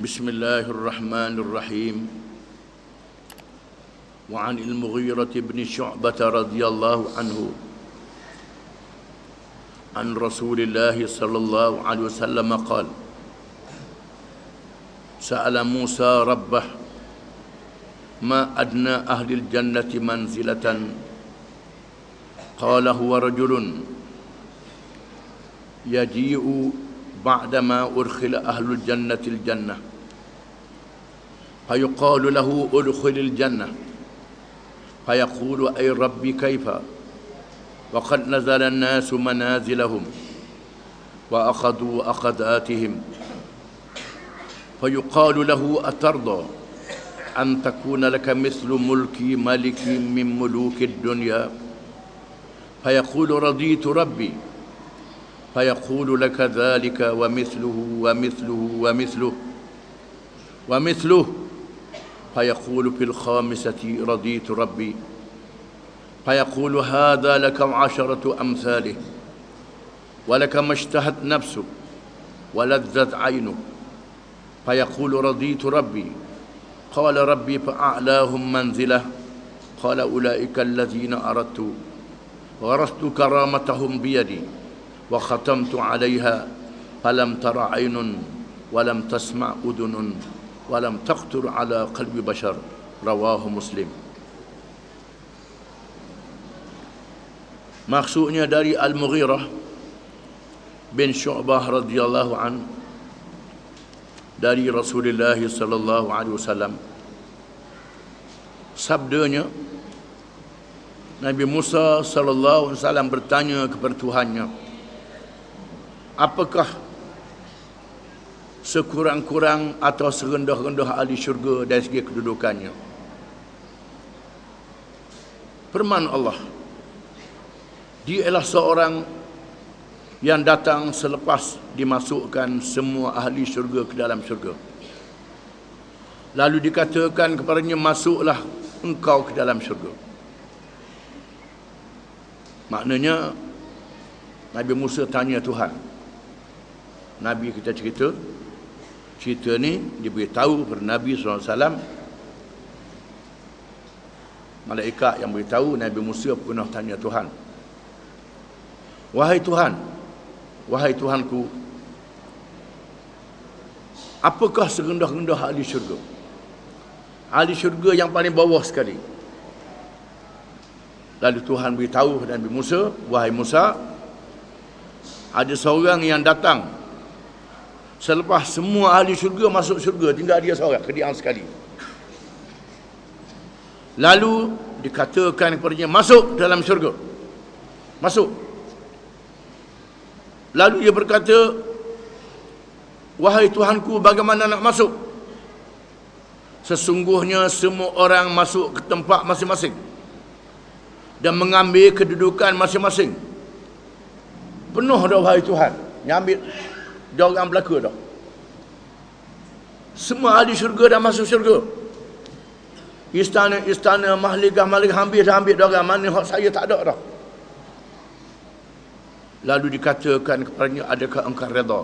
Bismillahirrahmanirrahim. Wa 'anil Mughirah bin Syu'bah radhiyallahu anhu an Rasulillah sallallahu alaihi wasallam qala sa'ala Musa rabbah ma adna ahli al-jannati manzilatan qala huwa rajulun yaji'u ba'dama urkhila ahlul jannati al-jannah فيقال له ادخل الجنة فيقول أي ربي كيف وقد نزل الناس منازلهم وأخذوا أخذاتهم فيقال له أترضى أن تكون لك مثل ملك ملك من ملوك الدنيا فيقول رضيت ربي فيقول لك ذلك ومثله ومثله ومثله ومثله فيقول في الخامسة رضيت ربي فيقول هذا لك 10 أمثاله ولك ما اشتهت نفسك ولذت عينك فيقول رضيت ربي قال ربي فأعلاهم منزلة قال أولئك الذين أردت غرست كرامتهم بيدي وختمت عليها فلم تر عين ولم تسمع أذن walam taqtur ala qalbi bashar. Rawahu Muslim. Maksudnya dari Al-Mughirah bin Syu'bah radhiyallahu an dari Rasulullah sallallahu alaihi wasallam, sabdanya Nabi Musa sallallahu alaihi wasallam bertanya kepada Tuhannya, apakah sekurang-kurang atau serendah-rendah ahli syurga dari segi kedudukannya? Firman Allah, dia ialah seorang yang datang selepas dimasukkan semua ahli syurga ke dalam syurga. Lalu dikatakan kepadanya, masuklah engkau ke dalam syurga. Maknanya Nabi Musa tanya Tuhan. Nabi kita cerita ni diberitahu kepada Nabi SAW. Malaikat yang beritahu Nabi Musa pernah tanya Tuhan, wahai Tuhan, wahai Tuhanku, apakah serendah-rendah ahli syurga? Ahli syurga yang paling bawah sekali. Lalu Tuhan beritahu kepada Nabi Musa, wahai Musa, ada seorang yang datang selepas semua ahli syurga masuk syurga, tinggal dia seorang, kediam sekali. Lalu dikatakan kepadanya, masuk dalam syurga. Masuk. Lalu dia berkata, wahai Tuhanku, bagaimana nak masuk? Sesungguhnya semua orang masuk ke tempat masing-masing dan mengambil kedudukan masing-masing. Penuh dah, wahai Tuhan. Yang ambil dia orang belaka dah. Semua ahli syurga dah masuk syurga. Istana, mahligah ambil dah, ambil dia orang. Mana hak saya tak ada dah. Lalu dikatakan kepadanya, adakah engkau redha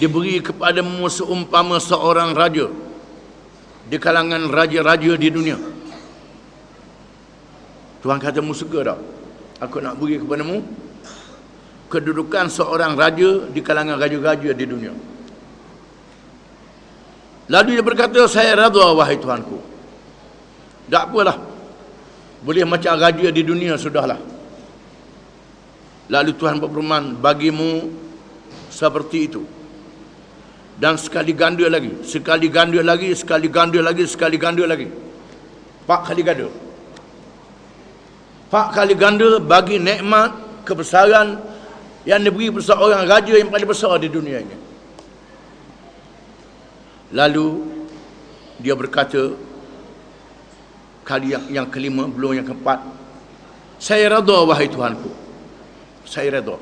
diberi kepadamu seumpama seorang raja di kalangan raja-raja di dunia? Tuhan kata, musga dah, aku nak beri kepadamu kedudukan seorang raja di kalangan raja-raja di dunia. Lalu dia berkata, saya redha wahai Tuhanku. Tak apalah, boleh macam raja di dunia sudahlah. Lalu Tuhan berfirman, bagimu seperti itu, dan sekali ganda lagi, sekali ganda lagi, sekali ganda lagi, sekali ganda lagi. 4 kali ganda. 4 kali ganda bagi nikmat kebesaran yang diberi pada seorang raja yang paling besar di dunia ini. Lalu dia berkata, kali yang kelima, belum yang keempat, saya redha wahai Tuhanku, saya redha.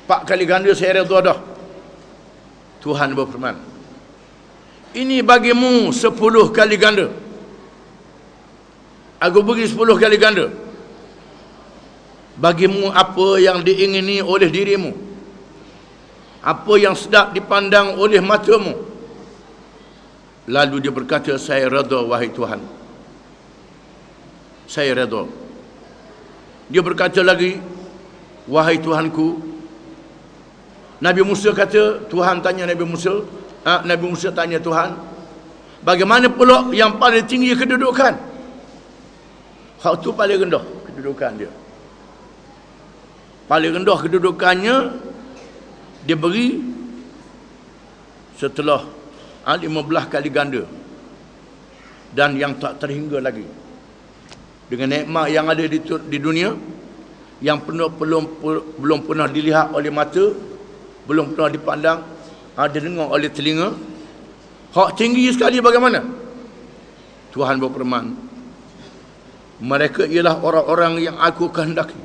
4 kali ganda saya redha dah. Tuhan berfirman, ini bagimu 10 kali ganda. Aku beri 10 kali ganda. Bagimu apa yang diingini oleh dirimu. apa yang sedap dipandang oleh matamu. Lalu dia berkata, saya redha wahai Tuhan. Saya redha. Dia berkata lagi, wahai Tuhanku. Nabi Musa kata, Tuhan tanya Nabi Musa, Nabi Musa tanya Tuhan, bagaimana pula yang paling tinggi kedudukan? Hak tu paling rendah kedudukan dia. Paling rendah kedudukannya dia beri setelah 15 kali ganda dan yang tak terhingga lagi. Dengan nikmat yang ada di dunia yang belum pernah dilihat oleh mata, belum pernah dipandang, didengar oleh telinga. Hak tinggi sekali bagaimana? Tuhan berfirman, mereka ialah orang-orang yang aku kehendaki.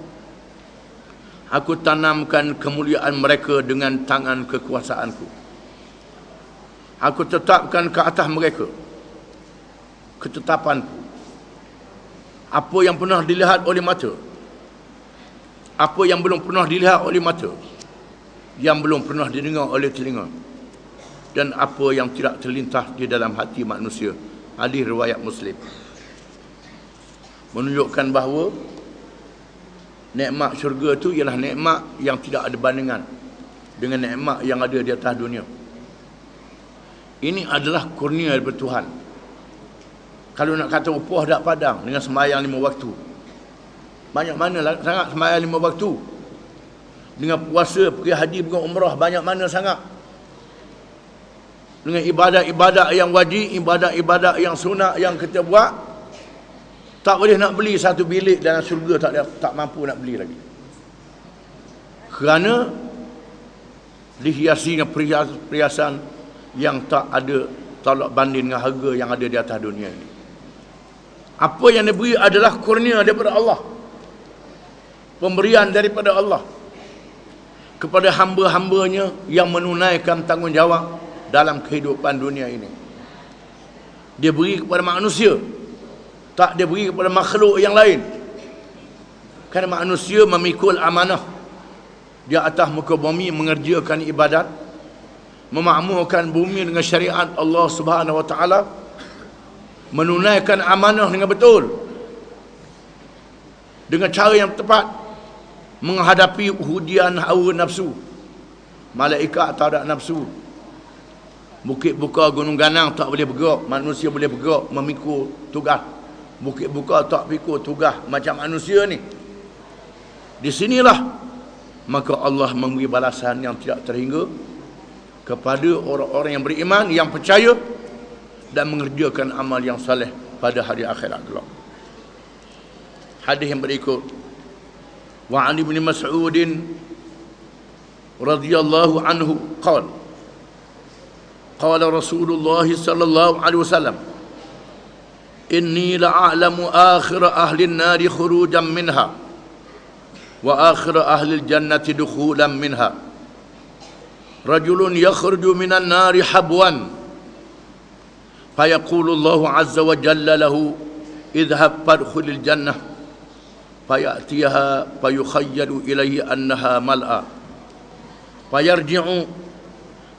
Aku tanamkan kemuliaan mereka dengan tangan kekuasaanku. Aku tetapkan ke atas mereka ketetapanku. Apa yang pernah dilihat oleh mata, apa yang belum pernah dilihat oleh mata, yang belum pernah didengar oleh telinga, dan apa yang tidak terlintas di dalam hati manusia. Hadis riwayat Muslim. Menunjukkan bahawa nikmat syurga itu ialah nikmat yang tidak ada bandingan dengan nikmat yang ada di atas dunia. Ini adalah kurnia daripada Tuhan. Kalau nak kata upah tak padang dengan sembahyang 5 waktu, banyak mana sangat sembahyang 5 waktu, dengan puasa, pergi haji, pergi umrah, banyak mana sangat, dengan ibadat-ibadat yang wajib, ibadat-ibadat yang sunat yang kita buat, tak boleh nak beli satu bilik dalam syurga, tak mampu nak beli lagi. Kerana dihiasinya perhiasan yang tak ada tolak banding dengan harga yang ada di atas dunia ini. Apa yang diberi adalah kurnia daripada Allah, pemberian daripada Allah kepada hamba-hambanya yang menunaikan tanggungjawab dalam kehidupan dunia ini. Dia beri kepada manusia, tak dia beri kepada makhluk yang lain. Kerana manusia memikul amanah di atas muka bumi, mengerjakan ibadat, memakmurkan bumi dengan syariat Allah Subhanahu wa taala, menunaikan amanah dengan betul, dengan cara yang tepat, menghadapi ujian hawa nafsu. Malaikat tak ada nafsu. Bukit buka gunung ganang tak boleh bergerak, manusia boleh bergerak memikul tugas. Bukit buka tak pikul tugas macam manusia ni. Di sinilah maka Allah memberi balasan yang tidak terhingga kepada orang-orang yang beriman, yang percaya dan mengerjakan amal yang saleh pada hari akhirat kelak. Hadis yang berikut, wa an ibn Mas'ud radhiyallahu anhu qala qala Rasulullah sallallahu alaihi wasallam, inni la'alamu akhir ahli an-nar khurujan minha wa akhir ahli al-jannati dukhulan minha. Rajulun yakhruju minan nari habwan fayaqulu Allahu azza wa jalla lahu idhhab fadkhulil jannah fayatiha fayukhayyalu ilayhi annaha mal'a fayarji'u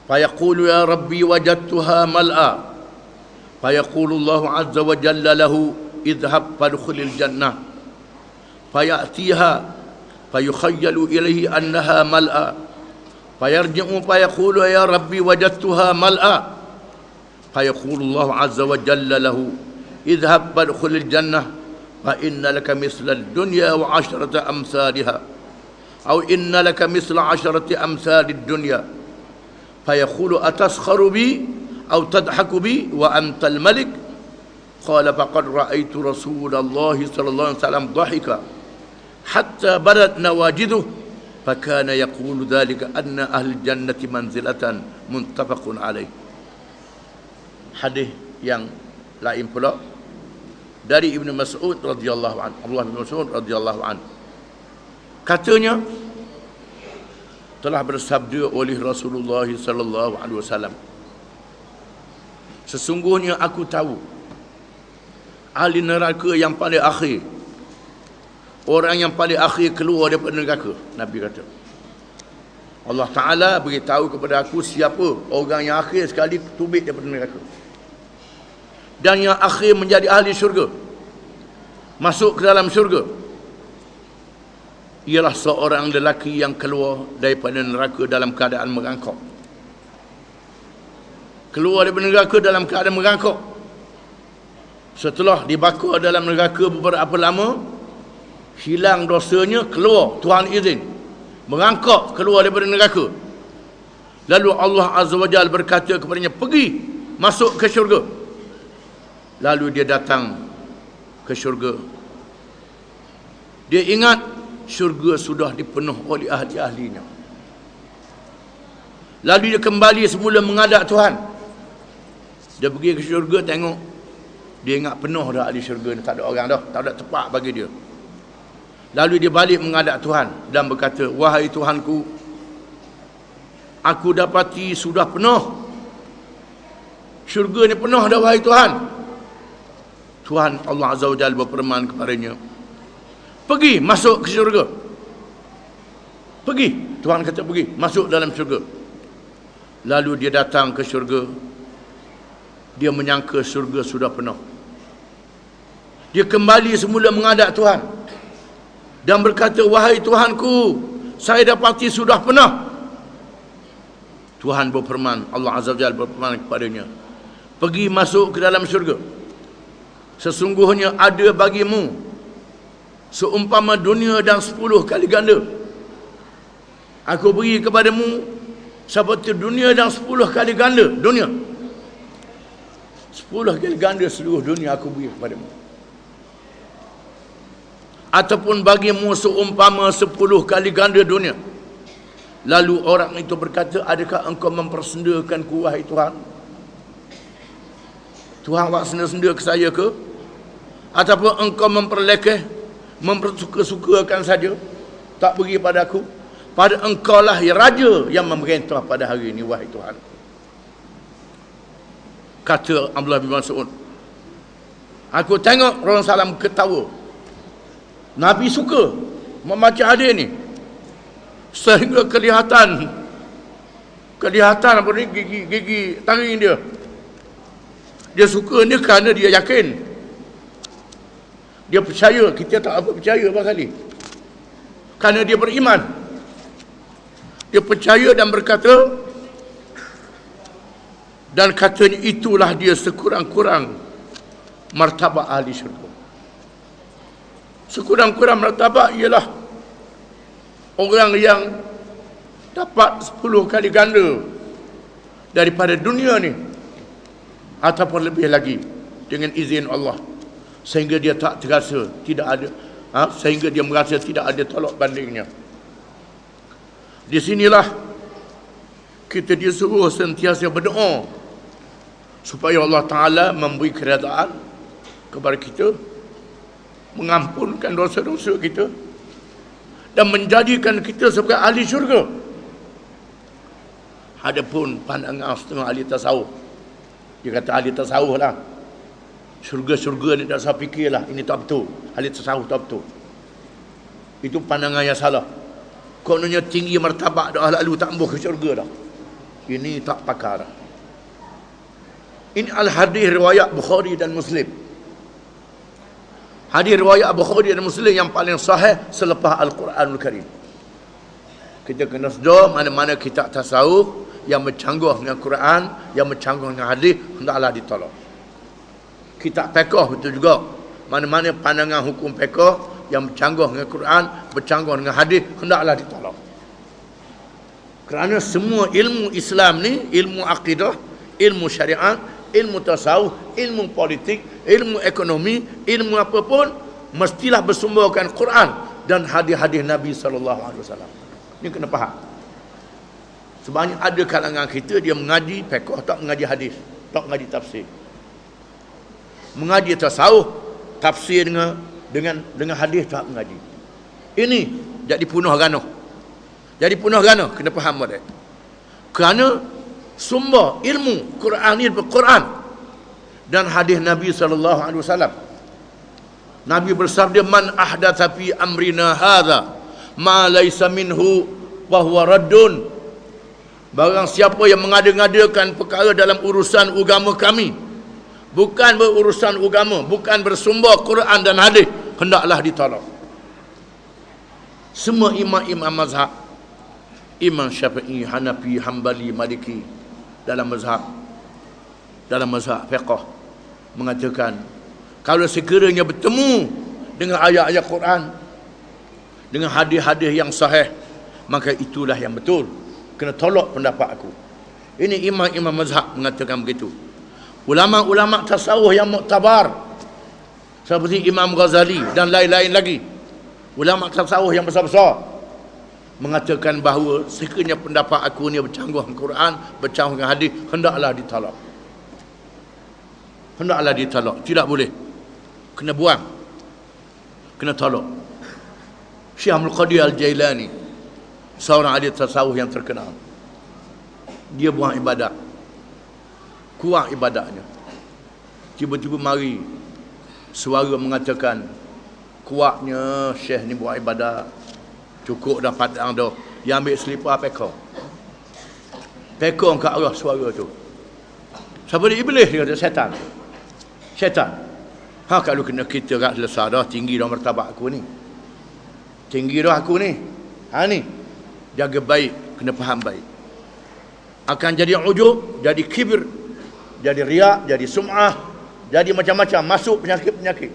fayaqulu ya rabbi wajadtuha mal'a fayaqulu Allahu azza wa jalla lahu idhhab fadkhulil jannah fayatiha fayukhayyalu ilayhi annaha mal'a fayarji'u fayaqulu ya rabbi wajadtuha mal'a fayaqulu Allah azza wa jalla lahu idhhab fadkhulil jannah fa inna laka misla ad-dunya wa 'ashrata amsalha aw inna laka misla 'ashrati amsalid dunya fayaqulu ataskharu bi aw tadhaku bi wa anta al-malik qala faqad ra'aytu Rasulullah sallallahu alaihi wasallam dhahika hatta badat nawajiduhu fakana yaqulu dhalika anna ahli jannati manzilatan muttafaqun alaih. Hadis yang lain pula dari Ibnu Mas'ud radhiyallahu anhu, Abdullah bin Mas'ud radhiyallahu anhu, katanya telah bersabda oleh Rasulullah sallallahu alaihi wasallam, sesungguhnya aku tahu ahli neraka yang paling akhir, orang yang paling akhir keluar daripada neraka, Nabi kata, Allah Ta'ala beritahu kepada aku siapa orang yang akhir sekali tubik daripada neraka dan yang akhir menjadi ahli syurga, masuk ke dalam syurga, ialah seorang lelaki yang keluar daripada neraka dalam keadaan merangkak. Keluar daripada neraka dalam keadaan merangkak. Setelah dibakar dalam neraka beberapa lama, hilang dosanya, keluar, Tuhan izin, merangkak keluar daripada neraka. Lalu Allah Azza wa Jalla berkata kepadanya, pergi masuk ke syurga. Lalu dia datang ke syurga. Dia ingat syurga sudah dipenuh oleh ahli-ahlinya. Lalu dia kembali semula menghadap Tuhan. Dia pergi ke syurga, tengok, dia ingat penuh dah ahli syurga ni, tak ada orang dah, tak ada tempat bagi dia. Lalu dia balik menghadap Tuhan dan berkata, wahai Tuhanku, aku dapati sudah penuh. Syurga ni penuh dah, wahai Tuhan. Tuhan Allah Azza wa Jalla berfirman kepadanya, pergi masuk ke syurga. Pergi, Tuhan kata pergi, masuk dalam syurga. Lalu dia datang ke syurga. Dia menyangka syurga sudah penuh. Dia kembali semula menghadap Tuhan dan berkata, wahai Tuhanku, saya dapati sudah penuh. Tuhan berfirman, Allah Azza wa Jalla berfirman kepadanya, pergi masuk ke dalam syurga. Sesungguhnya ada bagimu seumpama dunia dan 10 kali ganda. Aku beri kepadamu seperti dunia dan 10 kali ganda dunia. 10 kali ganda seluruh dunia aku beri kepadamu. Ataupun bagimu seumpama 10 kali ganda dunia. Lalu orang itu berkata, adakah engkau mempersendakanku, wahai Tuhan? Tuhan buat senda-senda ke saya ke? Ataupun engkau memperlekeh, mempersuka-sukakan saja, tak beri pada aku? Pada engkau lah ya raja yang memerintah pada hari ini, wahai Tuhan. Kata Abdullah bin Mas'ud, aku tengok orang salam ketawa. Nabi suka membaca hadis ni, sehingga kelihatan apa ni, gigi taring dia. Dia suka ni kerana dia yakin, dia percaya. Kita tak apa percaya barangkali, kerana dia beriman. Dia percaya dan berkata, dan katanya itulah dia sekurang-kurang martabat ahli syurga. Sekurang-kurang martabat ialah orang yang dapat 10 kali ganda daripada dunia ni, ataupun lebih lagi, dengan izin Allah, sehingga dia tak terasa, tidak ada, sehingga dia merasa tidak ada tolak bandingnya. Di sinilah kita disuruh sentiasa berdoa supaya Allah Ta'ala memberi keredaan kepada kita, mengampunkan dosa-dosa kita, dan menjadikan kita sebagai ahli syurga. Adapun pandangan setengah ahli tasawuf, dia kata ahli tasawuf lah, syurga-syurga ni tak saya fikirlah, ini tak betul, ahli tasawuf tak betul. Itu pandangan yang salah. Kononnya tinggi martabat dah, lalu tak ambuh ke syurga dah. Ini tak pakar dah. Ini al-hadis riwayat Bukhari dan Muslim. Hadis riwayat Bukhari dan Muslim yang paling sahih selepas Al-Quranul Karim. Kita kena sedar mana-mana kitab tasawuf yang bercanggah dengan Quran, yang bercanggah dengan hadis, hendaklah ditolak. Kitab fiqh betul juga. Mana-mana pandangan hukum fiqh yang bercanggah dengan Quran, bercanggah dengan hadis, hendaklah ditolak. Kerana semua ilmu Islam ni, ilmu akidah, ilmu syariat, ilmu tasawuf, ilmu politik, ilmu ekonomi, ilmu apa pun, mestilah bersumberkan Quran dan hadis-hadis Nabi SAW. Ini kena faham. Sebanyak ada kalangan kita, dia mengaji fiqh, tak mengaji hadis, tak mengaji tafsir. Mengaji tasawuf, tafsir dengan hadis, tak mengaji. Ini jadi punah ganuh. Jadi punah ganuh, kena faham pada. Kerana sumber ilmu Quran ni Quran dan hadis Nabi SAW. Nabi bersabda, man ahdatsa fi amrina hadza ma laysa minhu wa huwa raddun Barang siapa yang mengada-ngadakan perkara dalam urusan agama kami, bukan berurusan agama, bukan bersumber Quran dan hadis, hendaklah ditolak. Semua imam-imam mazhab, Imam Syafi'i, Hanafi, Hambali, Maliki, dalam mazhab fiqh mengatakan, kalau sekiranya bertemu dengan ayat-ayat Quran, dengan hadis-hadis yang sahih, maka itulah yang betul. Kena tolak pendapat aku. Ini imam-imam mazhab mengatakan begitu. Ulama-ulama tasawuf yang muktabar seperti Imam Ghazali dan lain-lain lagi, ulama tasawuf yang besar-besar, mengatakan bahawa sekiranya pendapat aku ni bercanggah dengan Quran, bercanggah dengan hadis, hendaklah ditolak. Hendaklah ditolak. Tidak boleh. Kena buang. Kena tolak. Syekh Abdul Qadir Al-Jailani, seorang ahli tasawuf yang terkenal, dia buang ibadat, kurang ibadatnya. Tiba-tiba mari suara mengatakan, kuatnya Syekh ni buat ibadat, cukup dah padang dah. Dia ambil selipar pekor ke arah suara tu. Siapa dia? Iblis, dia kata syaitan. Kalau kena kita kat selesai dah, tinggi dah martabat aku ni, tinggi dah aku ni, ni jaga baik, kena faham baik. Akan jadi ujub, jadi kibir, jadi riak, jadi sum'ah, jadi macam-macam, masuk penyakit-penyakit.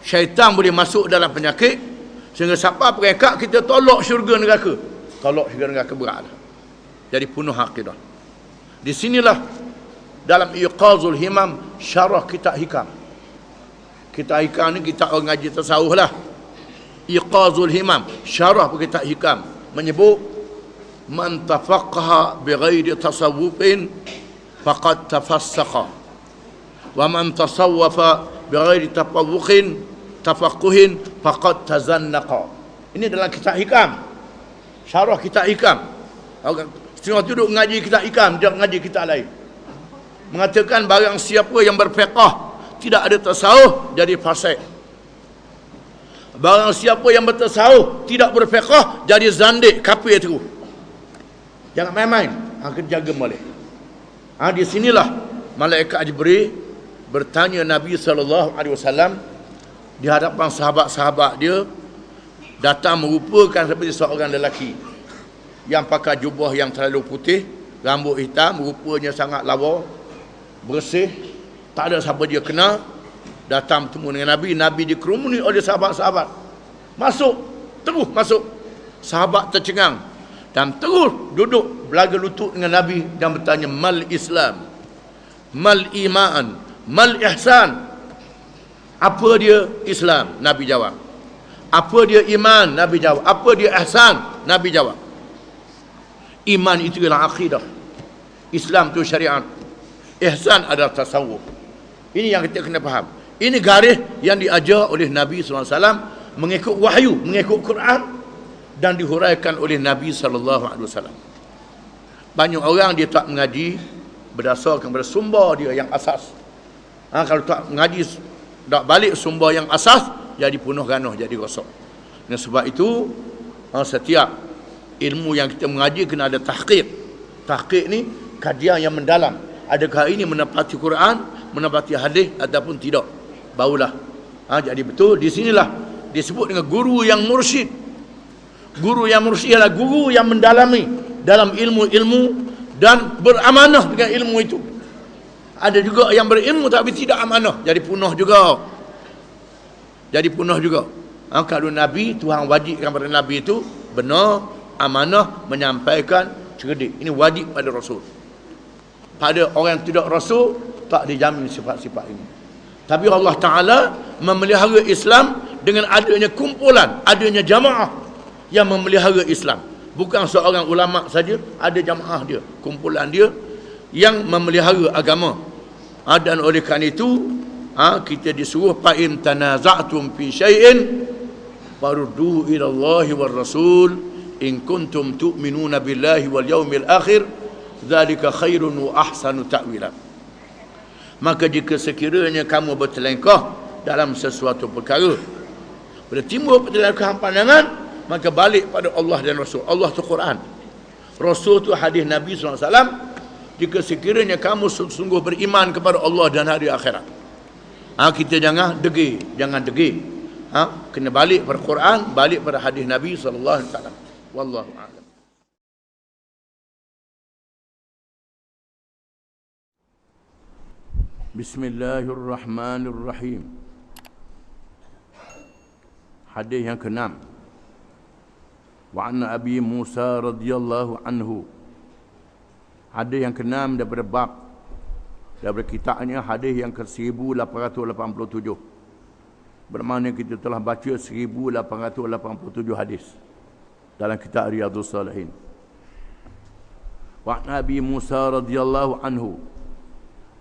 Syaitan boleh masuk dalam penyakit sehingga siapa peringkat kita tolak syurga neraka. Tolak syurga neraka berat. Jadi penuh akidah. Di sinilah dalam Iqazul Himam syarah kitab hikam. Kitab hikam ni kita orang ngaji tasawuf lah. Iqazul Himam syarah kitab hikam menyebut, man tafaqqaha bighairi tasawwufin faqad tafassaqa, wa man tasawwafa bighairi tafaqquhin faqad tazannaqa. Ini dalam kitab hikam, syarah kitab hikam. Setengah duduk ngaji kitab hikam, dia ngaji kitab lain. Mengatakan barang siapa yang berfiqah tidak ada tasawuf, jadi fasik. Barang siapa yang bertasawuf tidak berfiqah, jadi zandik, kafir terus. Jangan main-main. Kena jaga molek. Di sinilah malaikat Jibril bertanya Nabi SAW di hadapan sahabat-sahabat dia, datang merupakan seperti seorang lelaki yang pakai jubah yang terlalu putih, rambut hitam, rupanya sangat lawa, bersih, tak ada siapa dia kenal. Datang bertemu dengan Nabi. Nabi dikerumuni oleh sahabat-sahabat. Terus masuk. Sahabat tercengang dan terus duduk belaga lutut dengan Nabi dan bertanya, mal Islam, mal iman, mal ihsan. Apa dia Islam? Nabi jawab. Apa dia iman? Nabi jawab. Apa dia ihsan? Nabi jawab. Iman itu ialah akidah, Islam itu syariat, ihsan adalah tasawuf. Ini yang kita kena faham. Ini garis yang diajar oleh Nabi SAW mengikut wahyu, mengikut Quran, dan dihuraikan oleh Nabi SAW. Banyak orang dia tak mengaji berdasarkan pada sumber dia yang asas. Kalau tak mengaji, tak balik sumber yang asas, jadi penuh ganuh, jadi rosak. Dan sebab itu setiap ilmu yang kita mengaji kena ada tahqiq. Tahqiq ni kajian yang mendalam. Adakah ini menepati Quran, menepati hadis ataupun tidak? Barulah jadi betul. Di sinilah disebut dengan guru yang mursyid. Guru yang mursyid adalah guru yang mendalami dalam ilmu-ilmu dan beramanah dengan ilmu itu. Ada juga yang berilmu tapi tidak amanah, jadi punah juga. Kalau Nabi, Tuhan wajibkan pada Nabi itu benar, amanah, menyampaikan, cerdik. Ini wajib pada Rasul. Pada orang yang tidak Rasul tak dijamin sifat-sifat ini. Tapi Allah Ta'ala memelihara Islam dengan adanya kumpulan, adanya jamaah yang memelihara Islam. Bukan seorang ulama saja, ada jamaah dia, kumpulan dia yang memelihara agama. Dan oleh kerana itu kita disuruh, fa in tanaza'tum fi syai'in farudduhu ila Allah war Rasul in kuntum tu'minuna billahi wal yaumil akhir dzalika khairun wa ahsanu ta'wila. Maka jika sekiranya kamu bertelengkah dalam sesuatu perkara, bila timbul pertelengkahan pandangan, maka balik pada Allah dan Rasul. Allah tu Quran. Rasul tu hadis Nabi SAW, jika sekiranya kamu sungguh beriman kepada Allah dan hari akhirat. Kita jangan degil, kena balik pada Quran, balik pada hadis Nabi SAW. Wallahu a'lam. Bismillahirrahmanirrahim. Hadis yang ke-6. Wa anna Abi Musa radhiyallahu anhu. Hadis yang ke-6 daripada bab, daripada kitabnya hadis yang ke-1887. Bermakna kita telah baca 1887 hadis dalam kitab Riyadhus Salihin. Wa anna Abi Musa radhiyallahu anhu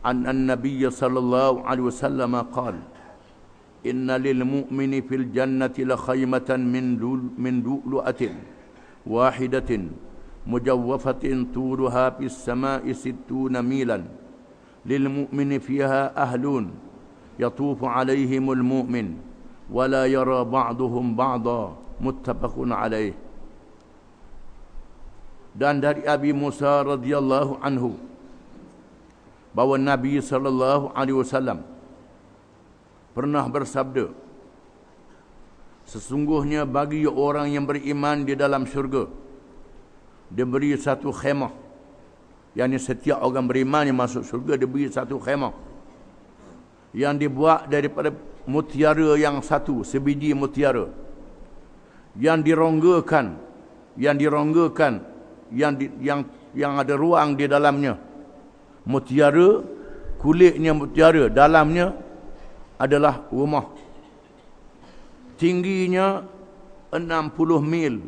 an an-nabiy sallallahu alaihi wasallam qala inna lil mu'mini fil jannati la khaymatan min lu'lu'atin wahidatin mujawwafatin turuha fis sama'i 60 milan lil mu'mini fiha ahlun yatufu alaihimul mu'min wa la yara ba'duhum ba'da muttafaqun alaih. Dan dari Abi Musa radhiyallahu anhu bahawa Nabi sallallahu alaihi wasallam pernah bersabda, sesungguhnya bagi orang yang beriman di dalam syurga diberi satu khemah, yakni setiap orang beriman yang masuk syurga diberi satu khemah yang dibuat daripada mutiara yang satu, sebiji mutiara yang dironggakan yang ada ruang di dalamnya. Mutiara, kulitnya mutiara, dalamnya adalah rumah. Tingginya 60 mil.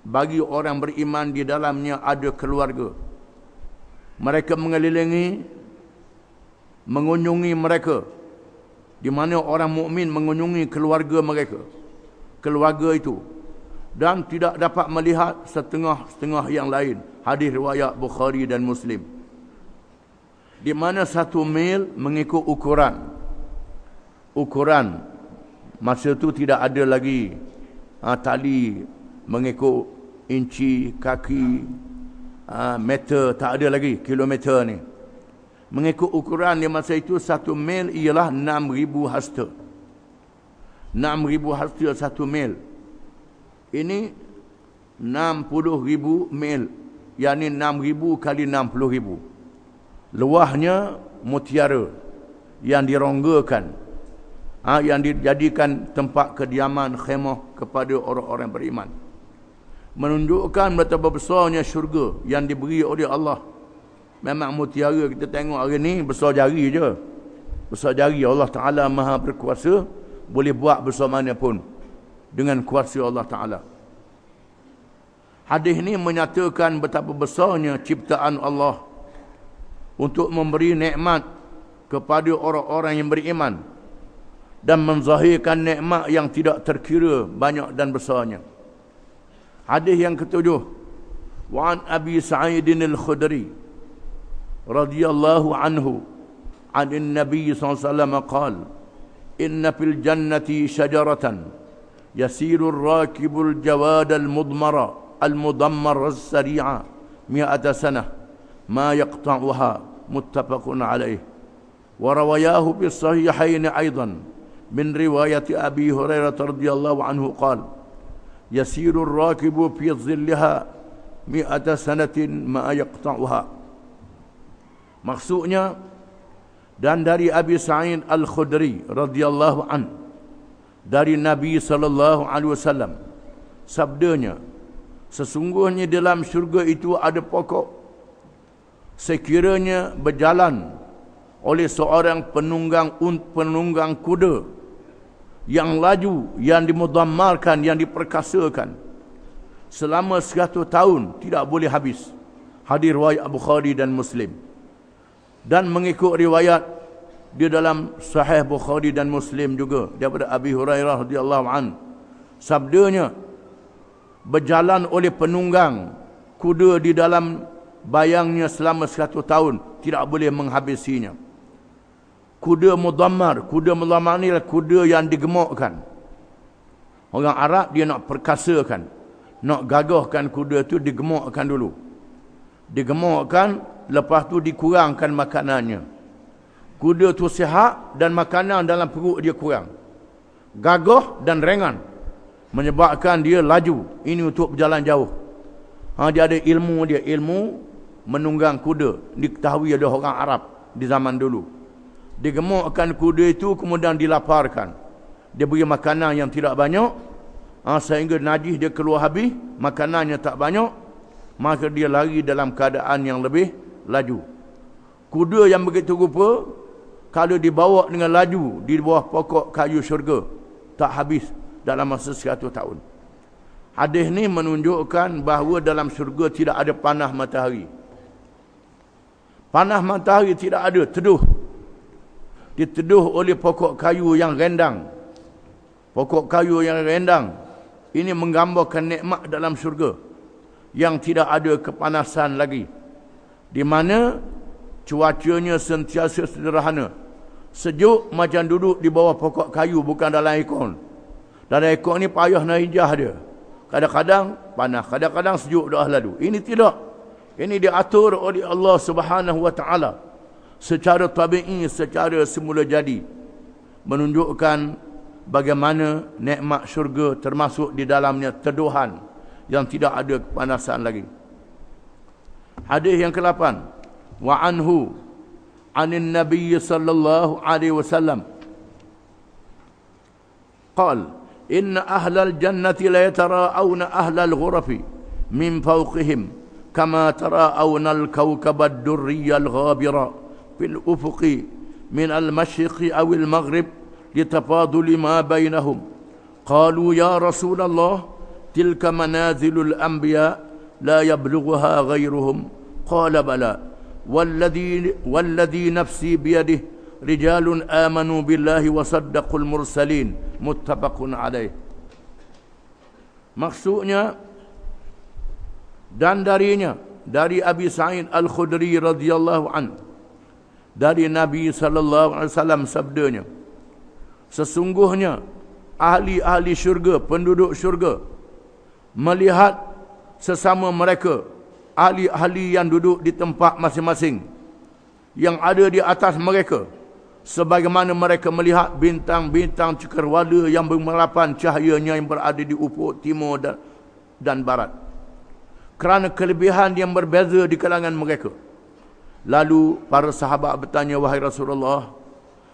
Bagi orang beriman di dalamnya ada keluarga. Mereka mengelilingi, mengunjungi mereka. Di mana orang mukmin mengunjungi keluarga mereka. Keluarga itu. Dan tidak dapat melihat setengah-setengah yang lain. Hadis riwayat Bukhari dan Muslim. Di mana 1 mil mengikut ukuran masa itu tidak ada lagi tali mengikut inci, kaki, meter, tak ada lagi kilometer ni. Mengikut ukuran di masa itu 1 mil ialah 6,000 hasta. 6,000 hasta 1 mil. Ini 60,000 mil, yakni 6,000 kali 60,000. Luahnya mutiara yang dironggakan, yang dijadikan tempat kediaman khemah kepada orang-orang beriman. Menunjukkan betapa besarnya syurga yang diberi oleh Allah. Memang mutiara kita tengok hari ni besar jari je. Besar jari. Allah Ta'ala maha berkuasa, boleh buat besar mana pun dengan kuasa Allah Ta'ala. Hadis ini menyatakan betapa besarnya ciptaan Allah untuk memberi nikmat kepada orang-orang yang beriman dan menzahirkan nikmat yang tidak terkira banyak dan besarnya. Hadis yang ke-7. Wa an Abi Sa'id al-Khudri radhiyallahu anhu an an-nabiy sallallahu alaihi wasallam qala inna fil jannati shajaratan yasiru ar-rakibu al-jawad al-mudammar as-sari'a 100 sanah ma yaqta'uha muttafaqun alaih. Wa rawayahu bis sahihain aidan min riwayat Abi Hurairah radhiyallahu anhu qala yasiru ar-rakibu fi dhillaha 100 sanatin ma yaqta'uha. Maksudnya, dan dari Abi Sa'id al-Khudri radhiyallahu an, dari Nabi sallallahu alaihi wasallam sabdanya, sesungguhnya dalam syurga itu ada pokok, sekiranya berjalan oleh seorang penunggang kuda yang laju, yang dimudammarkan, yang diperkasakan selama 100 tahun tidak boleh habis. Hadis riwayat Bukhari dan Muslim. Dan mengikut riwayat di dalam Sahih Bukhari dan Muslim juga daripada Abi Hurairah radhiyallahu an, sabdanya, berjalan oleh penunggang kuda di dalam bayangnya selama 100 tahun tidak boleh menghabisinya. Kuda mudammar ni kuda yang digemukkan. Orang Arab dia nak perkasakan. Nak gagahkan kuda tu digemukkan dulu. Digemukkan, lepas tu dikurangkan makanannya. Kuda tu sihat dan makanan dalam perut dia kurang. Gagah dan ringan. Menyebabkan dia laju. Ini untuk berjalan jauh. Dia ada ilmu dia. Ilmu menunggang kuda. Diketahui ada orang Arab di zaman dulu. Digemukkan kuda itu kemudian dilaparkan. Dia beri makanan yang tidak banyak. Sehingga najis dia keluar habis, makanannya tak banyak, maka dia lari dalam keadaan yang lebih laju. Kuda yang begitu rupa, kalau dibawa dengan laju di bawah pokok kayu syurga, tak habis dalam masa 100 tahun. Hadis ni menunjukkan bahawa dalam syurga tidak ada panah matahari. Panah matahari tidak ada, teduh. Diteduh oleh pokok kayu yang rendang. Pokok kayu yang rendang. Ini menggambarkan nikmat dalam syurga yang tidak ada kepanasan lagi, di mana cuacanya sentiasa sederhana, sejuk macam duduk di bawah pokok kayu, bukan dalam aircon. Dalam aircon ni payah nak hijah dia, kadang-kadang panas, kadang-kadang sejuk dah lalu. Ini tidak, ini diatur oleh Allah Subhanahu wa taala secara tabi'i, secara semula jadi, menunjukkan bagaimana nikmat syurga, termasuk di dalamnya teduhan yang tidak ada kepanasan lagi. Hadis yang ke-8, wa anhu anin nabiy sallallahu alaihi wasallam qala inna ahlal jannati la yatara'awna ahlal ghurafi min fawqihim kama tara'awna al-kawkaba ad-durriya al-ghabira fil ufuqi min al-mashriqi aw al-maghrib لتفاضل ما بينهم قالوا يا رسول الله تلك منازل الأنبياء لا يبلغها غيرهم قال بلى والذي نفسي بيده رجال آمنوا بالله وصدقوا المرسلين متفق عليه. Maksudnya, dan darinya, dari Abi Sa'id Al-Khudri radhiyallahu anhu, dari Nabi sallallahu alaihi wasallam sabdanya, sesungguhnya ahli-ahli syurga, penduduk syurga, melihat sesama mereka, ahli-ahli yang duduk di tempat masing-masing, yang ada di atas mereka, sebagaimana mereka melihat bintang-bintang cakrawala yang bermerapan cahayanya yang berada di ufuk timur dan barat, kerana kelebihan yang berbeza di kalangan mereka. Lalu para sahabat bertanya, wahai Rasulullah,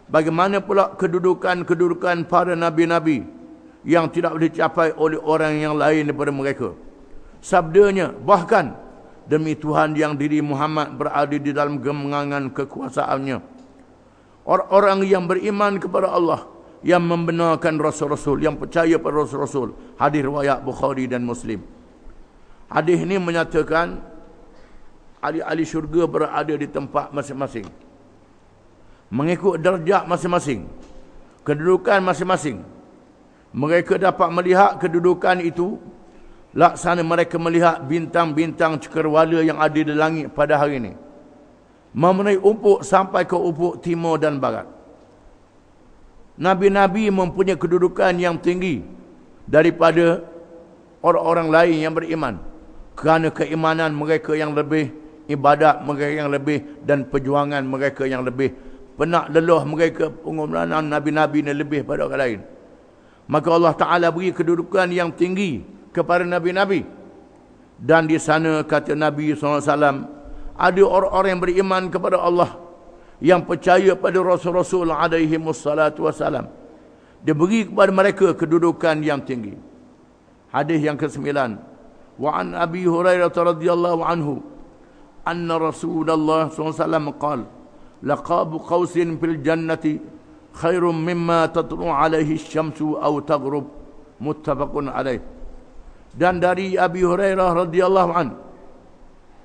bagaimana pula kedudukan para nabi-nabi yang tidak boleh dicapai oleh orang yang lain daripada mereka? Sabdanya, bahkan demi Tuhan yang diri Muhammad berada di dalam genggaman kekuasaannya, orang-orang yang beriman kepada Allah, yang membenarkan Rasul-Rasul, yang percaya pada Rasul-Rasul. Hadis riwayat Bukhari dan Muslim. Hadis ini menyatakan ahli-ahli syurga berada di tempat masing-masing, mengikut darjat masing-masing, kedudukan masing-masing. Mereka dapat melihat kedudukan itu laksana mereka melihat bintang-bintang cakrawala yang ada di langit pada hari ini, memenuhi ufuk sampai ke ufuk timur dan barat. Nabi-nabi mempunyai kedudukan yang tinggi daripada orang-orang lain yang beriman, kerana keimanan mereka yang lebih, ibadat mereka yang lebih, dan perjuangan mereka yang lebih. Penak lelah mereka, pengorbanan nabi-nabi ini lebih pada orang lain. Maka Allah Ta'ala beri kedudukan yang tinggi kepada nabi-nabi. Dan di sana kata Nabi SAW, ada orang-orang yang beriman kepada Allah, yang percaya pada Rasul-Rasul alaihi wassalatu wassalam. Dia beri kepada mereka kedudukan yang tinggi. Hadis yang ke-9, wa an Abi Hurairah radhiyallahu anhu anna Rasulullah SAW qala laqabu qausin fil jannati khairum mimma tatlu alaihi syamsu aw taghrub, muttafaqun alaih. Dan dari Abi Hurairah radhiyallahu anhu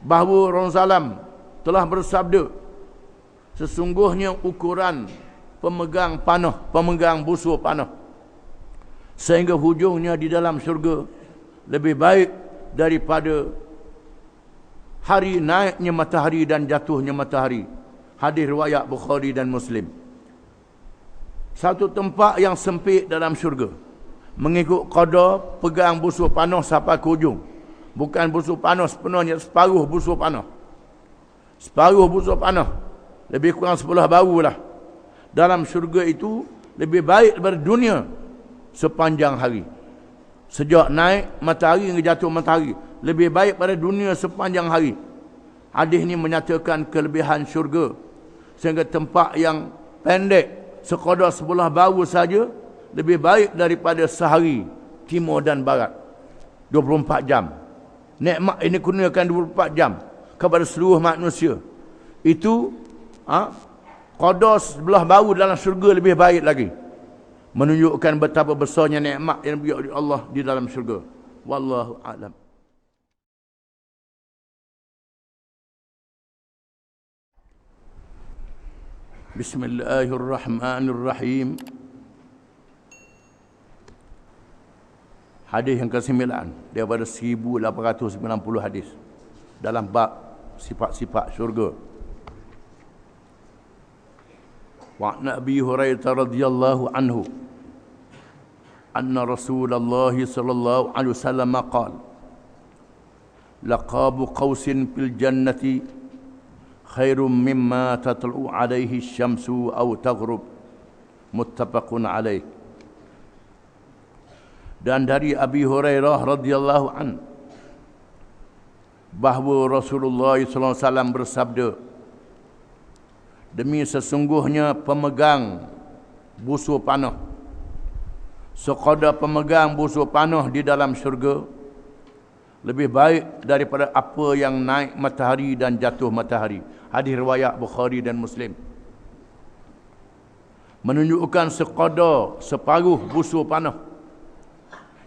bahawa Rasulullah telah bersabda, sesungguhnya ukuran pemegang panah, pemegang busur panah, sehingga hujungnya di dalam syurga lebih baik daripada hari naiknya matahari dan jatuhnya matahari. Hadis riwayat Bukhari dan Muslim. Satu tempat yang sempit dalam syurga, Mengikut qada, pegang busur panah sampai ke ujung. Bukan busur panah sepenuhnya, separuh busur panah. Separuh busur panah. Lebih kurang 10 baru lah. Dalam syurga itu lebih baik daripada dunia sepanjang hari. Sejak naik matahari hingga jatuh matahari, lebih baik pada dunia sepanjang hari. Hadis ini menyatakan kelebihan syurga. Sehingga tempat yang pendek, sekadar 10 baru saja, lebih baik daripada sehari timur dan barat. 24 jam. Nikmat ini kurniakan 24 jam kepada seluruh manusia. Itu qadar 11 baru dalam syurga lebih baik lagi. Menunjukkan betapa besarnya nikmat yang diberi oleh Allah di dalam syurga. Wallahu a'lam. Bismillahirrahmanirrahim. Hadis yang ke-9 daripada 1890 hadis dalam bab sifat-sifat syurga. Wa Nabi Hurairah radhiyallahu anhu anna Rasulullah sallallahu alaihi wasallam qala laqabu qausin fil jannati khairum mimma tatlu'u alaihi syamsu aw taghrub. Muttafaqun alaih. Dan dari Abi Hurairah radhiyallahu an bahawa Rasulullah sallallahu alaihi wasallam bersabda, demi sesungguhnya pemegang busur panah, sekadar pemegang busur panah di dalam syurga lebih baik daripada apa yang naik matahari dan jatuh matahari. Hadis riwayat Bukhari dan Muslim. Menunjukkan sekadar separuh busur panah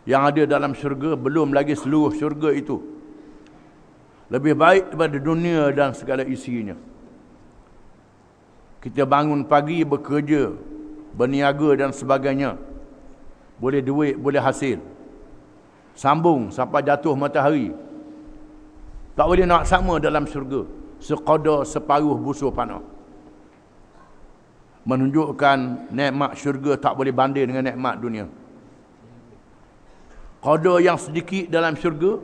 yang ada dalam syurga, belum lagi seluruh syurga itu, lebih baik daripada dunia dan segala isinya. Kita bangun pagi bekerja, berniaga dan sebagainya, boleh duit, boleh hasil, sambung sampai jatuh matahari, tak boleh nak sama dalam syurga. Sekadar separuh busur panah. Menunjukkan nikmat syurga tak boleh banding dengan nikmat dunia. Qadar yang sedikit dalam syurga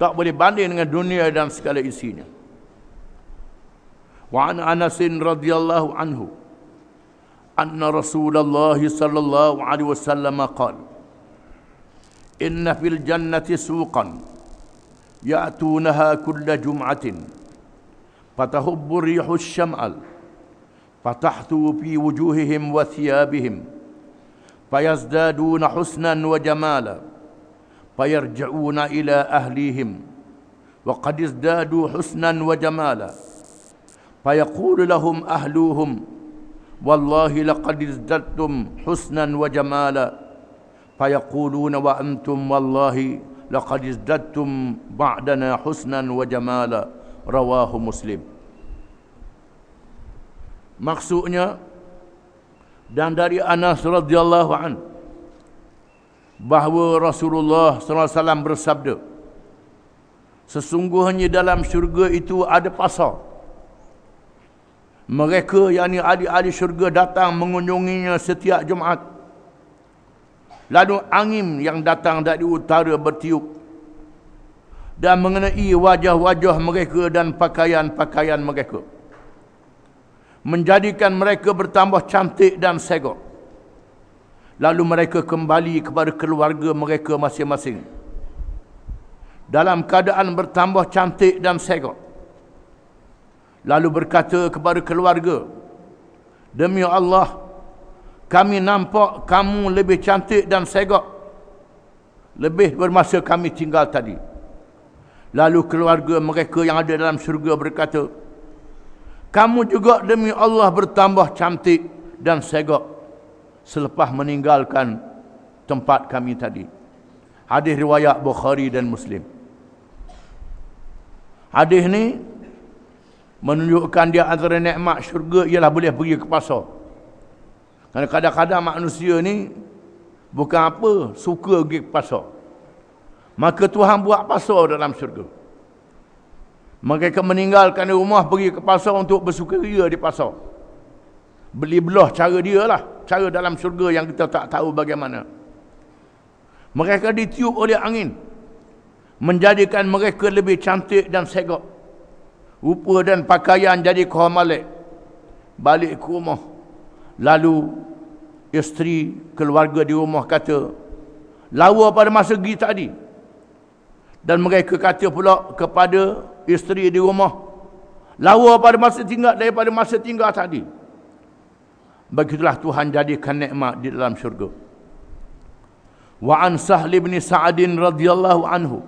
tak boleh banding dengan dunia dan segala isinya. Wa an Anas radhiyallahu anhu anna Rasulullah sallallahu alaihi wasallam qala inna fil jannati suqan ya'tunaha kulla jum'atin fatahubbu rihu syam'al fatahtu fi wujuhihim wa thiyabihim fayazdaduna husnan wa jamala fayarja'una ila ahlihim wa qad izdadu husnan wa jamala fayaqulu lahum ahluhum wallahi laqad izdadtum husnan wa jamala fayaquluna wa antum wallahi laqad izdadtum ba'dana husnan wa jamala. Rawahu Muslim. Maksudnya, dan dari Anas radhiyallahu an bahawa Rasulullah sallallahu alaihi wasallam bersabda, sesungguhnya dalam syurga itu ada pasar. Mereka, yakni ahli-ahli syurga, datang mengunjunginya setiap Jumaat. Lalu angin yang datang dari utara bertiup dan mengenai wajah-wajah mereka dan pakaian-pakaian mereka, menjadikan mereka bertambah cantik dan segak. Lalu mereka kembali kepada keluarga mereka masing-masing dalam keadaan bertambah cantik dan segak. Lalu berkata kepada keluarga, demi Allah, kami nampak kamu lebih cantik dan segak lebih bermasa kami tinggal tadi. Lalu keluarga mereka yang ada dalam syurga berkata, kamu juga demi Allah bertambah cantik dan segak selepas meninggalkan tempat kami tadi. Hadis riwayat Bukhari dan Muslim. Hadis ni menunjukkan dia antara nikmat syurga ialah boleh pergi ke pasar. Kerana kadang-kadang manusia ni bukan apa, suka pergi ke pasar. Maka Tuhan buat pasar dalam syurga. Mereka meninggalkan rumah pergi ke pasar untuk bersukaria di pasar. Beli belah cara dia lah. Cara dalam syurga yang kita tak tahu bagaimana. Mereka ditiup oleh angin, menjadikan mereka lebih cantik dan segak. Rupa dan pakaian jadi kehormatan. Balik ke rumah, lalu isteri keluarga di rumah kata, lawa pada masa pergi tadi. Dan mereka kata pula kepada isteri di rumah, lawa pada masa tinggal daripada masa tinggal tadi. Begitulah Tuhan jadikan nikmat di dalam syurga. Wa an Sahl bin Sa'd radhiyallahu anhu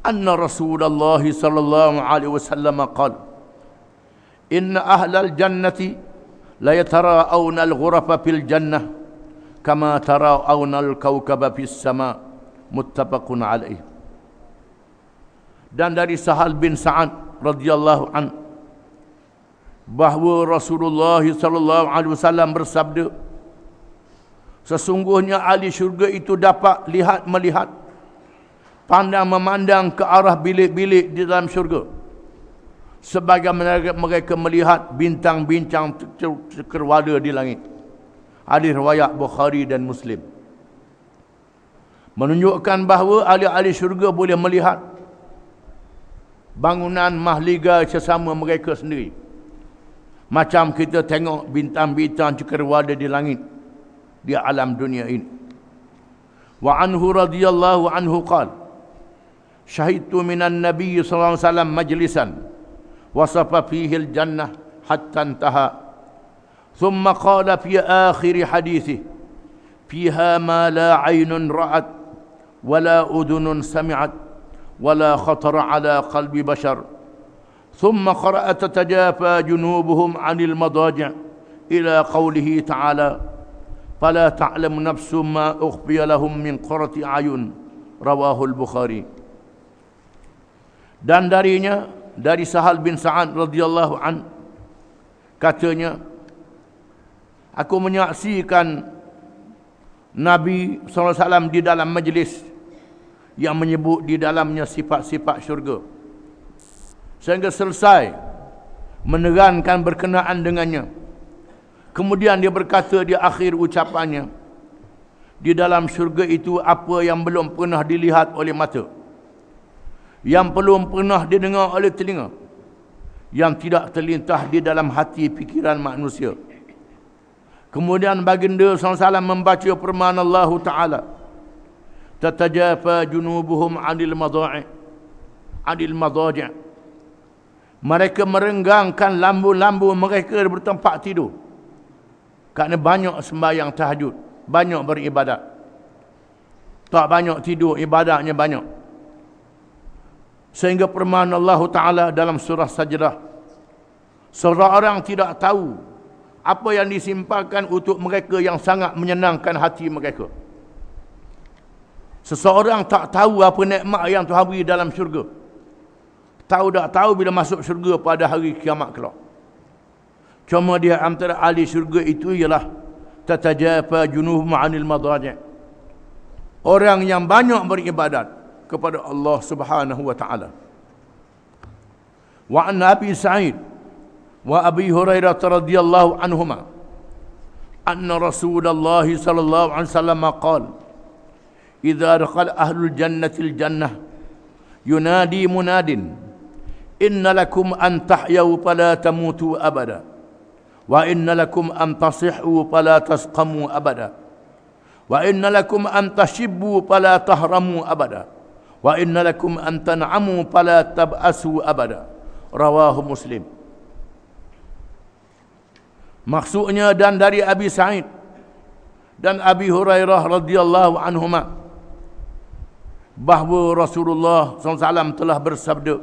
anna Rasulullah sallallahu alaihi wasallam qala inna ahlal jannati la yatara'awna al-ghurafa fil jannah kama tara'awna al-kawkaba fis sama', muttafaqun alaih. Dan dari Sahal bin Sa'ad radhiyallahu an bahawa Rasulullah sallallahu alaihi wasallam bersabda, sesungguhnya ahli syurga itu dapat melihat, pandang memandang ke arah bilik-bilik di dalam syurga, sebagaimana mereka melihat bintang-bintang terkerwada di langit. Hadis riwayat Bukhari dan Muslim. Menunjukkan bahawa ahli-ahli syurga boleh melihat bangunan mahliga sesama mereka sendiri, macam kita tengok bintang-bintang terkerwada di langit di alam dunia ini. Wa anhu radhiyallahu anhu qala syahidtu minan nabiy sallallahu alaihi wasallam majlisan wasafa fihi al-jannah hatta intaha thumma qala fi akhir hadithi fiha ma la 'aynun ra'at wa la udhunun sami'at wa la khatara 'ala qalbi bashar thumma qara'a tatajafa junubuhum 'anil madaji' ila qawlihi ta'ala fala ta'lamu nafsum ma ukhfiya lahum min qurrati a'yun, rawahu al-Bukhari. Dan darinya, dari Sahal bin Sa'ad radhiyallahu an, katanya, aku menyaksikan Nabi SAW di dalam majlis yang menyebut di dalamnya sifat-sifat syurga, sehingga selesai menerangkan berkenaan dengannya. Kemudian dia berkata di akhir ucapannya, di dalam syurga itu apa yang belum pernah dilihat oleh mata, yang belum pernah didengar oleh telinga, yang tidak terlintas di dalam hati fikiran manusia. Kemudian baginda SAW membaca firman Allah Ta'ala, tatajafa junubuhum 'anil madaji'. Mereka merenggangkan lambu-lambu mereka bertempat tidur, kerana banyak sembahyang tahajud, banyak beribadat. Tak banyak tidur, ibadatnya banyak. Sehingga firman Allah Ta'ala dalam surah Sajdah, seorang tidak tahu apa yang disimpankan untuk mereka yang sangat menyenangkan hati mereka. Seseorang tak tahu apa nikmat yang Tuhan beri dalam syurga. Tahu tak tahu bila masuk syurga pada hari kiamat kelak. Cuma dia antara ahli syurga itu ialah tatajafa junuhum 'anil madaji'. Orang yang banyak beribadat kepada Allah Subhanahu wa taala. Wa an Abi Sa'id wa Abi Hurairah radhiyallahu anhuma anna Rasulullah sallallahu alaihi wasallam qala idza dakhala ahlul jannati al-jannah yunadi munadin inna lakum an tahyaw fala tamutu abada wa inna lakum an tasihhu fala tasqamu abada wa inna lakum an tashibbu fala tahramu abada wa inna lakum an tan'amu fala tab'asu abada, rawahu Muslim. Maksudnya, dan dari Abi Sa'id dan Abi Hurairah radhiyallahu anhuma bahawa Rasulullah SAW telah bersabda,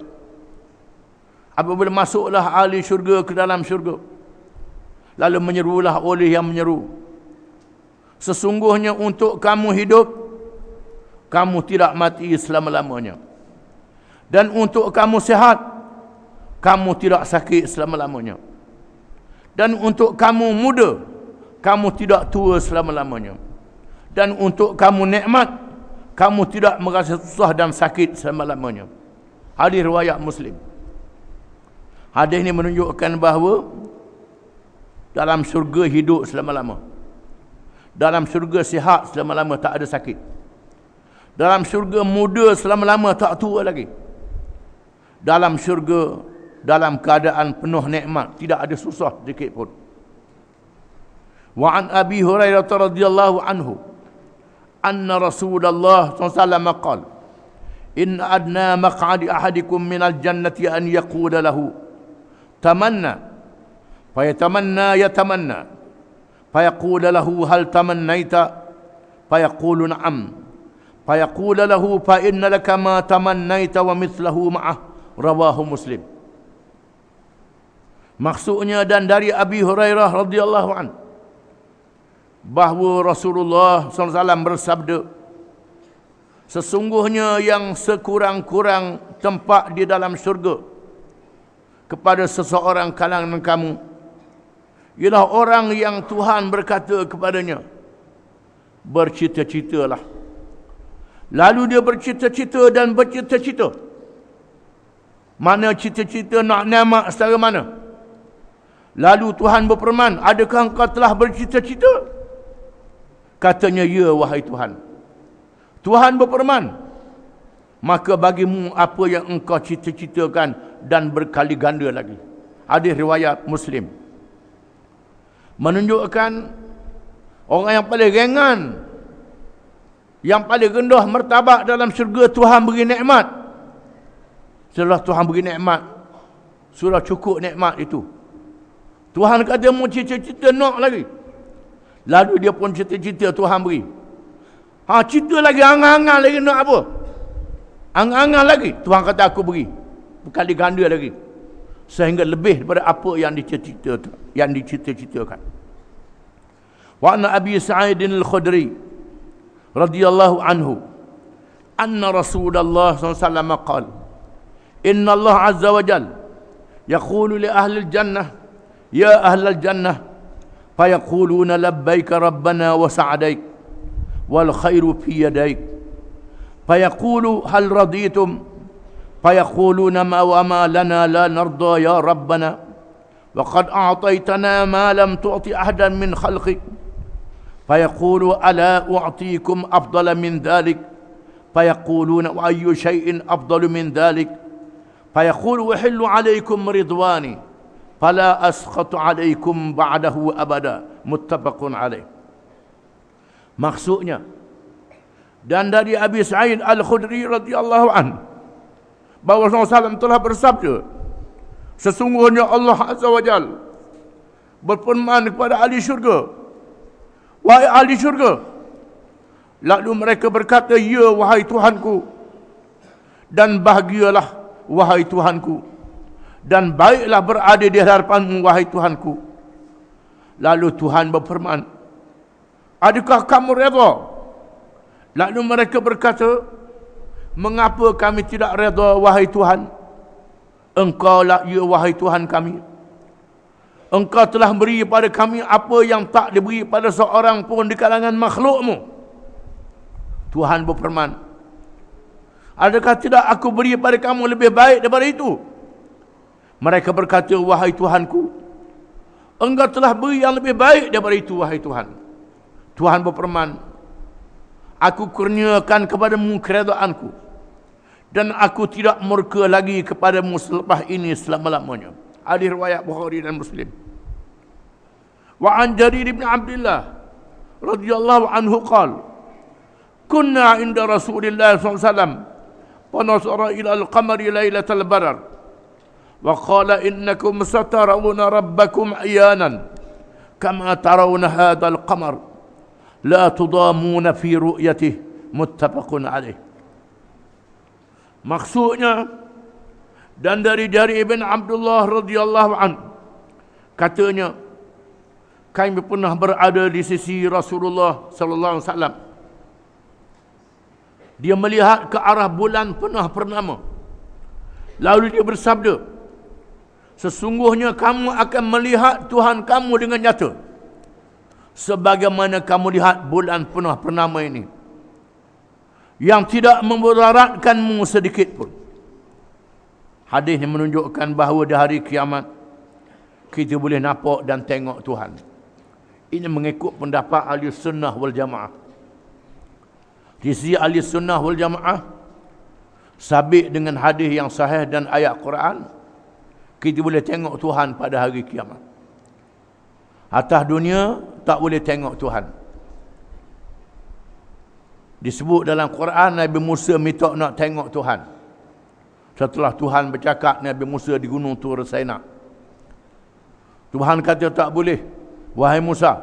apabila masuklah ahli syurga ke dalam syurga, lalu menyerulah oleh yang menyeru, sesungguhnya untuk kamu hidup, kamu tidak mati selama-lamanya, dan untuk kamu sehat, kamu tidak sakit selama-lamanya, dan untuk kamu muda, kamu tidak tua selama-lamanya, dan untuk kamu nikmat, kamu tidak merasa susah dan sakit selama-lamanya. Hadis riwayat Muslim. Hadis ini menunjukkan bahawa dalam syurga hidup selama-lama, dalam syurga sihat selama-lama, tak ada sakit. Dalam syurga muda selama-lama, tak tua lagi. Dalam syurga, dalam keadaan penuh nikmat, tidak ada susah sedikit pun. Wa an Abi Hurairah radhiyallahu anhu anna Rasulullah SAW qala in adna maq'adi ahadikum minal jannati an yaqula lahu tamanna yatamanna fayaqula lahu hal tamannaita fayaqulu na'am fayaqula lahu fa inna laka ma tamannaita wa mithlahu ma'ah, rawahu Muslim. Maksudnya, dan dari Abi Hurairah radhiyallahu an, bahawa Rasulullah SAW bersabda, sesungguhnya yang sekurang-kurang tempat di dalam syurga kepada seseorang kalangan kamu ialah orang yang Tuhan berkata kepadanya, bercita-citalah. Lalu dia bercita-cita dan bercita-cita. Mana cita-cita nak nikmat secara mana? Lalu Tuhan berfirman, adakah engkau telah bercita-cita? Katanya, ya wahai Tuhan. Tuhan berfirman, maka bagimu apa yang engkau cita-citakan dan berkali ganda lagi. Hadis riwayat Muslim. Menunjukkan orang yang paling ringan, yang paling rendah martabat dalam syurga, Tuhan beri nikmat. Setelah Tuhan beri nikmat, sudah cukup nikmat itu, Tuhan kata mau cita-cita nak lagi. Lalu dia pun cita-cita Tuhan beri. Cita lagi, angan-angan lagi nak apa? Angan-angan lagi, Tuhan kata aku beri. Berkali ganda lagi. Sehingga lebih daripada apa yang dicita-citakan. Wa anna Abi Sa'id al-Khudri radhiyallahu anhu anna Rasulullah SAW qala inna Allah azza wa jalla yaqulu li ahli al-jannah ya ahli al-jannah fayaquluna labbaika rabbana wa sa'adaik wal khairu fi yadaik fayaqulu hal raditum fayaquluna ma wa ma lana la narda ya rabbana wa qad a'taytana ma lam tu'ti ahadan min khalqik fayaqulu ala u'tikum afdala min dhalik fayaquluna wa ayyu shay'in afdalu min dhalik fayaqulu uhillu alaykum ridwani fala askhatu alaykum ba'dahu abada, muttafaqun alaih. Maksudnya, dan dari Abi Sa'id al-Khudri radhiyallahu anhu, bahawa Rasulullah SAW telah bersabda, sesungguhnya Allah Azza wa Jalla berfirman kepada ahli syurga, wahai ahli syurga. Lalu mereka berkata, ya wahai Tuhanku, dan bahagialah wahai Tuhanku, dan baiklah berada di hadapanmu wahai Tuhanku. Lalu Tuhan berfirman, adakah kamu redha? Lalu mereka berkata, mengapa kami tidak redha wahai Tuhan? Engkau lah ya wahai Tuhan kami. Engkau telah beri pada kami apa yang tak diberi pada seorang pun di kalangan makhlukmu. Tuhan berfirman, adakah tidak aku beri pada kamu lebih baik daripada itu? Mereka berkata, wahai Tuhanku, engkau telah beri yang lebih baik daripada itu wahai Tuhan. Tuhan berfirman, aku kurniakan kepadamu keredaanku, dan aku tidak murka lagi kepadamu selepas ini selama-lamanya. Hadis riwayat Bukhari dan Muslim. Wa an Jarir bin Abdullah radhiyallahu anhu qala kunna inda Rasulillah sallallahu alaihi wasallam wa nasara ila al-qamari lailatal badr wa qala innakum satarawna rabbakum ayanan kama tarawna hadzal qamar la tudamuna fi ru'yatihi, muttafaqun alaih. Maksudnya, dan dari Jarir bin Abdullah radhiyallahu anhu katanya, kami pernah berada di sisi Rasulullah sallallahu alaihi wasallam. Dia melihat ke arah bulan penuh purnama. Lalu dia bersabda, sesungguhnya kamu akan melihat Tuhan kamu dengan nyata, sebagaimana kamu lihat bulan penuh purnama ini, yang tidak memudaratkanmu sedikit pun. Hadis ini menunjukkan bahawa di hari kiamat kita boleh nampak dan tengok Tuhan. Ini mengikut pendapat ahli sunnah wal jamaah. Di sisi ahli sunnah wal jamaah, sabit dengan hadis yang sahih dan ayat Quran, kita boleh tengok Tuhan pada hari kiamat. Atas dunia tak boleh tengok Tuhan. Disebut dalam Quran, Nabi Musa minta nak tengok Tuhan. Setelah Tuhan bercakap Nabi Musa di gunung Tur Saina. Tuhan kata tak boleh. Wahai Musa,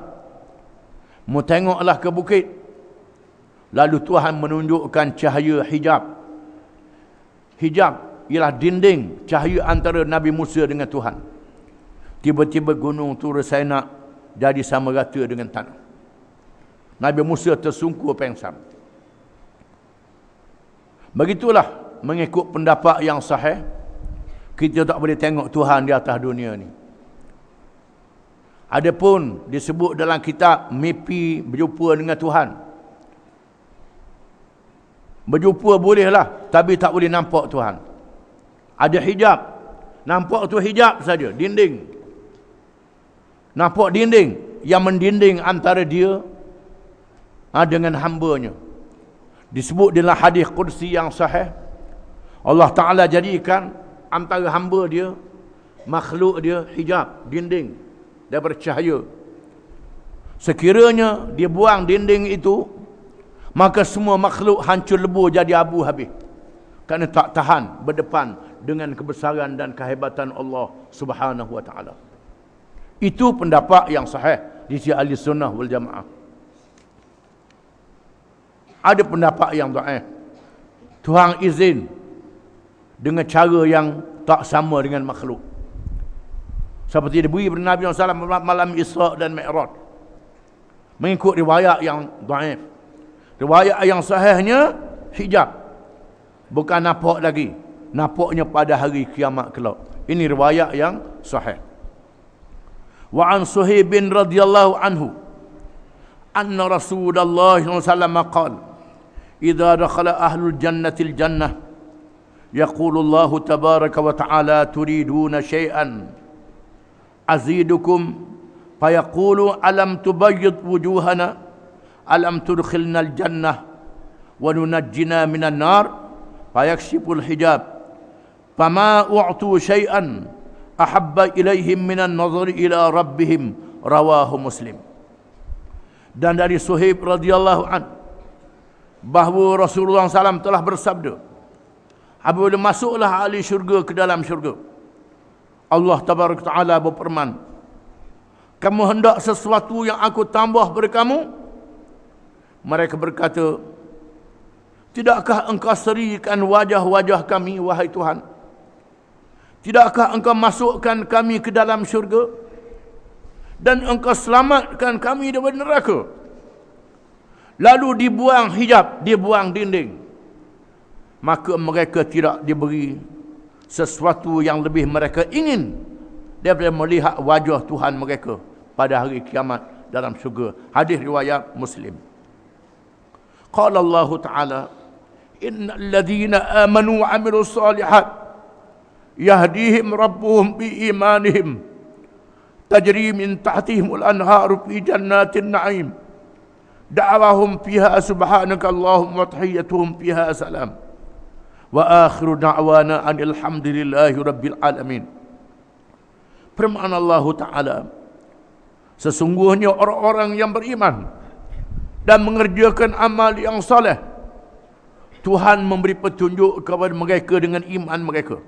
mu tengoklah ke bukit. Lalu Tuhan menunjukkan cahaya hijab. Hijab ialah dinding cahaya antara Nabi Musa dengan Tuhan. Tiba-tiba gunung Tur Saina jadi sama rata dengan tanah. Nabi Musa tersungkur pengsan. Begitulah mengikut pendapat yang sahih, kita tak boleh tengok Tuhan di atas dunia ni. Adapun disebut dalam kitab mimpi berjumpa dengan Tuhan. Berjumpa bolehlah, tapi tak boleh nampak Tuhan. Ada hijab. Nampak tu hijab saja, dinding. Nampak dinding yang mendinding antara dia dengan hamba-Nya. Disebut dalam hadis kursi yang sahih, Allah Ta'ala jadikan antara hamba dia, makhluk dia, hijab, dinding daripada cahaya. Sekiranya dia buang dinding itu, maka semua makhluk hancur lebur jadi abu habis. Kerana tak tahan berdepan dengan kebesaran dan kehebatan Allah Subhanahu wa Ta'ala. Itu pendapat yang sahih di sisi ahli sunnah wal jamaah. Ada pendapat yang dhaif. Tuhan izin dengan cara yang tak sama dengan makhluk. Seperti diberi kepada Nabi SAW malam Isra' dan Mi'raj. Mengikut riwayat yang dhaif. Riwayat yang sahihnya hijab. Bukan nampak lagi. Nampaknya pada hari kiamat kelak. Ini riwayat yang sahih. Wa an Suhaib bin radhiyallahu anhu anna Rasulullah sallallahu alaihi wasallam qala idza dakhala ahlul jannati al-jannah yaqulu Allah tabaraka wa ta'ala turiduna shay'an azidukum fayaqulu alam tubayyid wujuhana alam tudkhilna al-jannah wa nunajjina minan nar fayakshiful hijab fama u'tu shay'an ahabba ilaihim minan nazari ila rabbihim, rawahu Muslim. Dan dari Suhaib radhiyallahu an bahawa Rasulullah SAW telah bersabda, apabila masuklah ahli syurga ke dalam syurga, Allah tabaraka taala berfirman, kamu hendak sesuatu yang aku tambah pada kamu? Mereka berkata, tidakkah engkau serikan wajah-wajah kami, wahai Tuhan? Tidakkah engkau masukkan kami ke dalam syurga? Dan engkau selamatkan kami daripada neraka? Lalu dibuang hijab, dibuang dinding. Maka mereka tidak diberi sesuatu yang lebih mereka ingin daripada melihat wajah Tuhan mereka pada hari kiamat dalam syurga. Hadis riwayat Muslim. Qala Allah Ta'ala, innal ladzina amanu wa amilus solihat yahdihim rabbuhum bi imanihim tajri min tahtihimul anharu fi jannatin na'im da'awahum fiha subhanaka Allahumma tahiyyatuhum fiha salam wa akhiru da'wana anil hamdulillahi rabbil alamin. Firman Allah Ta'ala, sesungguhnya orang-orang yang beriman dan mengerjakan amal yang soleh, Tuhan memberi petunjuk kepada mereka dengan iman mereka.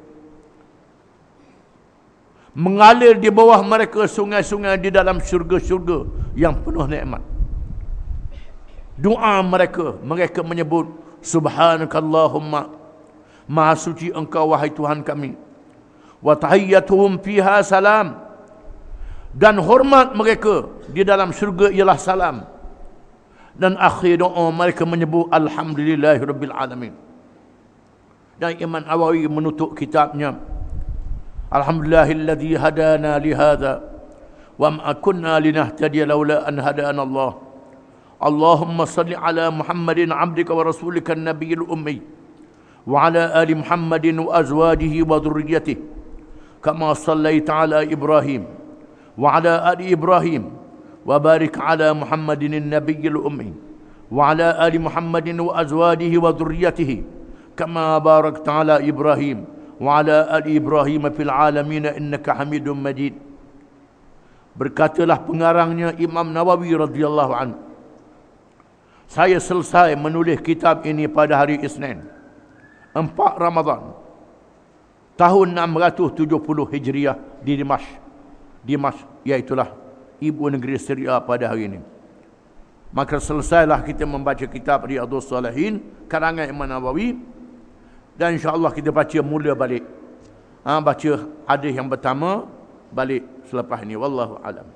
Mengalir di bawah mereka sungai-sungai di dalam syurga-syurga yang penuh nikmat. Doa mereka menyebut, subhanakallahumma, maha suci engkau wahai Tuhan kami, wa tahiyyatuhum fiha salam, dan hormat mereka di dalam syurga ialah salam, dan akhir doa mereka menyebut alhamdulillahirabbil alamin. Dan Imam Nawawi menutup kitabnya, alhamdulillahilladzi hadana lihadza wa ma kunna linahtadiya laula an hadana Allah. Allahumma salli ala Muhammadin abdika wa rasulika an-nabiyil ummi wa ala ali Muhammadin wa azwajihi wa dhurriyyatihi kama sallaita ala Ibrahim wa ala ali Ibrahim wa barik ala Muhammadin an-nabiyil ummi وعلى آل محمد وأزواجه وذريته كما باركت على إبراهيم وعلى آل إبراهيم في العالمين إنك حميد مجيد. Berkatalah pengarangnya Imam Nawawi radhiyallahu anhu, saya selesai menulis kitab ini pada hari Isnin 4 Ramadan tahun 670 Hijriah di Dimashq, iaitulah ibu negeri Syria pada hari ini. Maka selesailah kita membaca kitab Riyadhus Salihin karangan Imam Nawawi, dan insya-Allah kita baca mula balik. Baca hadis yang pertama balik selepas ini. Wallahu alam.